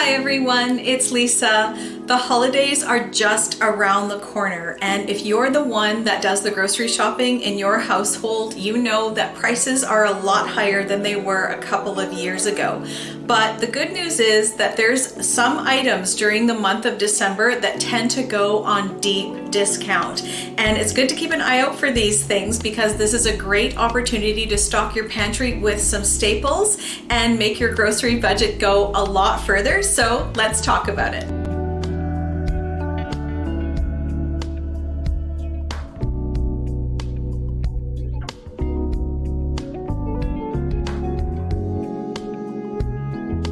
Hi everyone, it's Lisa. The holidays are just around the corner, and if you're the one that does the grocery shopping in your household, you know that prices are a lot higher than they were a couple of years ago. But the good news is that there's some items during the month of December that tend to go on deep discount. And it's good to keep an eye out for these things because this is a great opportunity to stock your pantry with some staples and make your grocery budget go a lot further. So let's talk about it.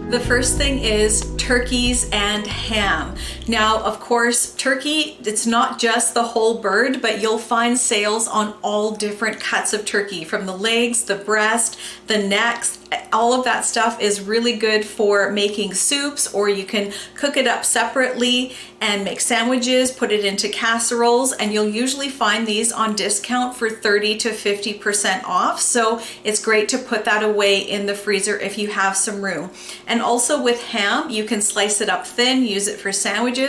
The first thing is turkeys and ham. Now, of course, turkey, it's not just the whole bird, but you'll find sales on all different cuts of turkey, from the legs, the breast, the necks. All of that stuff is really good for making soups, or you can cook it up separately and make sandwiches, put it into casseroles, and you'll usually find these on discount for 30 to 50% off. So it's great to put that away in the freezer if you have some room. And also with ham, you can slice it up thin, use it for sandwiches,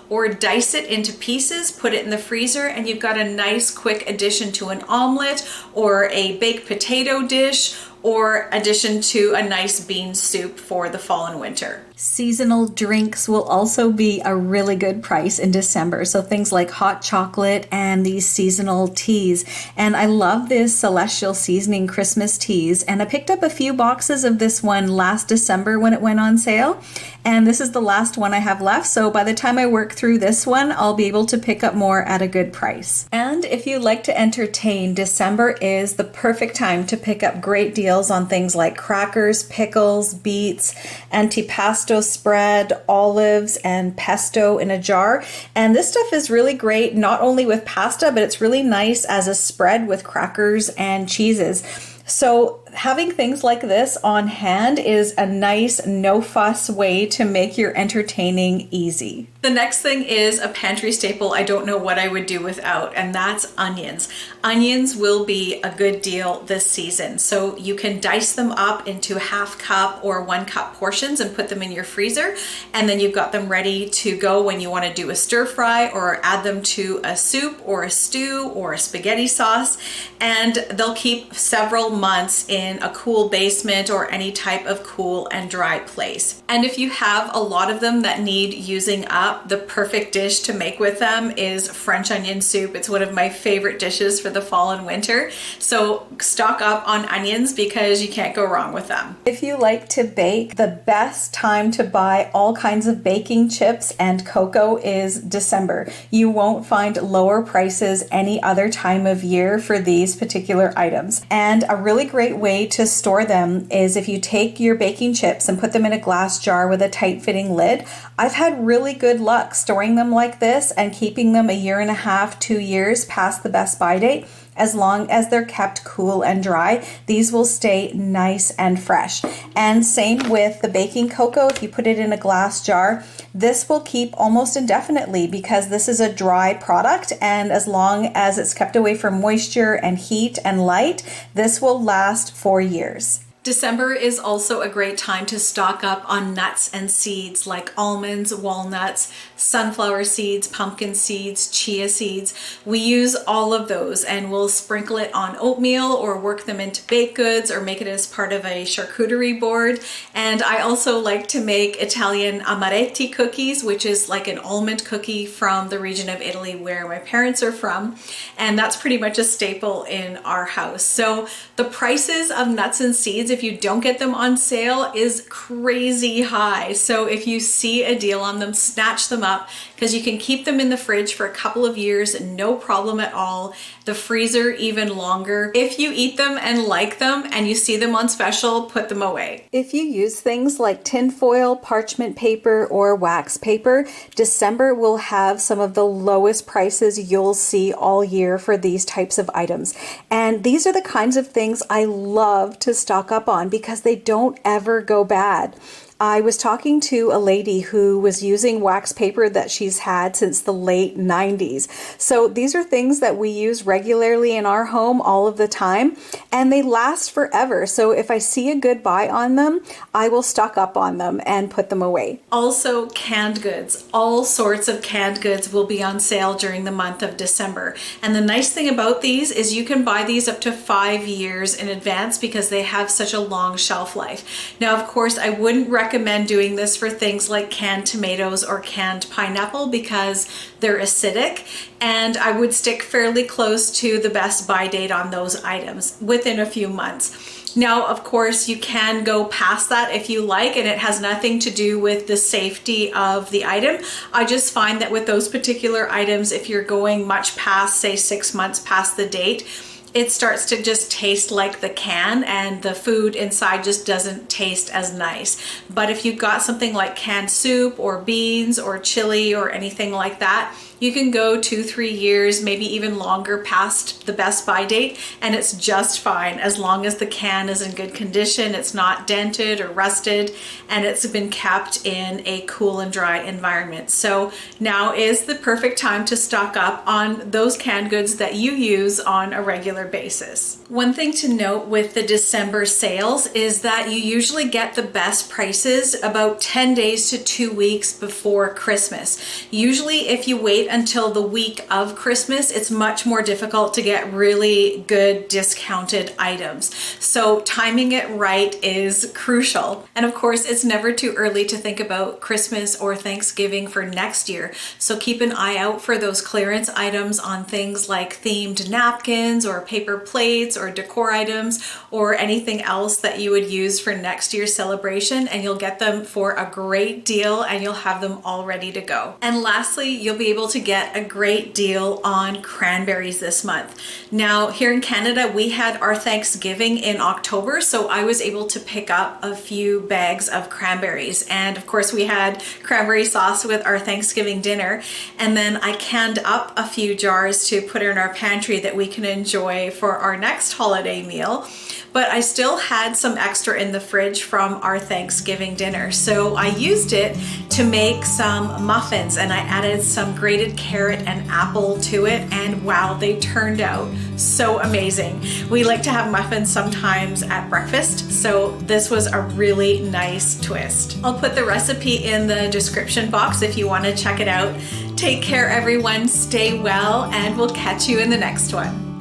or dice it into pieces, put it in the freezer, and you've got a nice quick addition to an omelet or a baked potato dish, or addition to a nice bean soup for the fall and winter. Seasonal drinks will also be a really good price in December. So things like hot chocolate and these seasonal teas. And I love this Celestial Seasoning Christmas teas. And I picked up a few boxes of this one last December when it went on sale. And this is the last one I have left. So by the time I work through this one, I'll be able to pick up more at a good price. And if you like to entertain, December is the perfect time to pick up great deals on things like crackers, pickles, beets, antipasto spread, olives, and pesto in a jar. And this stuff is really great, not only with pasta, but it's really nice as a spread with crackers and cheeses. So having things like this on hand is a nice, no-fuss way to make your entertaining easy. The next thing is a pantry staple I don't know what I would do without, and that's onions. Onions will be a good deal this season. So you can dice them up into 1/2 cup or 1 cup portions and put them in your freezer. And then you've got them ready to go when you want to do a stir fry or add them to a soup or a stew or a spaghetti sauce. And they'll keep several months in a cool basement or any type of cool and dry place. And if you have a lot of them that need using up, the perfect dish to make with them is French onion soup. It's one of my favorite dishes for the fall and winter. So stock up on onions because you can't go wrong with them. If you like to bake, the best time to buy all kinds of baking chips and cocoa is December. You won't find lower prices any other time of year for these particular items. And a really great way to store them is if you take your baking chips and put them in a glass jar with a tight fitting lid. I've had really good luck storing them like this and keeping them 1.5 to 2 years past the best by date. As long as they're kept cool and dry, these will stay nice and fresh. And same with the baking cocoa. If you put it in a glass jar, this will keep almost indefinitely because this is a dry product, and as long as it's kept away from moisture and heat and light, this will last for years. December is also a great time to stock up on nuts and seeds like almonds, walnuts, sunflower seeds, pumpkin seeds, chia seeds. We use all of those, and we'll sprinkle it on oatmeal or work them into baked goods or make it as part of a charcuterie board. And I also like to make Italian amaretti cookies, which is like an almond cookie from the region of Italy where my parents are from. And that's pretty much a staple in our house. So the prices of nuts and seeds, if you don't get them on sale, is crazy high. So if you see a deal on them, snatch them up because you can keep them in the fridge for a couple of years, no problem at all. The freezer even longer. If you eat them and like them and you see them on special, put them away. If you use things like tin foil, parchment paper, or wax paper, December will have some of the lowest prices you'll see all year for these types of items. And these are the kinds of things I love to stock up on because they don't ever go bad. I was talking to a lady who was using wax paper that she's had since the late 90s. So these are things that we use regularly in our home all of the time, and they last forever. So if I see a good buy on them, I will stock up on them and put them away. Also, canned goods. All sorts of canned goods will be on sale during the month of December. And the nice thing about these is you can buy these up to 5 years in advance because they have such a long shelf life. Now, of course, I wouldn't recommend doing this for things like canned tomatoes or canned pineapple because they're acidic, and I would stick fairly close to the best buy date on those items within a few months. Now, of course, you can go past that if you like, and it has nothing to do with the safety of the item. I just find that with those particular items, if you're going much past, say 6 months past the date, it starts to just taste like the can, and the food inside just doesn't taste as nice. But if you've got something like canned soup or beans or chili or anything like that, you can go 2-3 years, maybe even longer past the best buy date, and it's just fine as long as the can is in good condition, it's not dented or rusted, and it's been kept in a cool and dry environment. So now is the perfect time to stock up on those canned goods that you use on a regular basis. One thing to note with the December sales is that you usually get the best prices about 10 days to 2 weeks before Christmas. Usually if you wait until the week of Christmas, it's much more difficult to get really good discounted items. So timing it right is crucial. And of course, it's never too early to think about Christmas or Thanksgiving for next year. So keep an eye out for those clearance items on things like themed napkins or paper plates or decor items or anything else that you would use for next year's celebration, and you'll get them for a great deal and you'll have them all ready to go. And lastly, you'll be able to get a great deal on cranberries this month. Now, here in Canada, we had our Thanksgiving in October, so I was able to pick up a few bags of cranberries. And of course, we had cranberry sauce with our Thanksgiving dinner. And then I canned up a few jars to put in our pantry that we can enjoy for our next holiday meal. But I still had some extra in the fridge from our Thanksgiving dinner. So I used it to make some muffins, and I added some grated carrot and apple to it, and wow, they turned out so amazing. We like to have muffins sometimes at breakfast, so this was a really nice twist. I'll put the recipe in the description box if you want to check it out. Take care, everyone, stay well, and we'll catch you in the next one.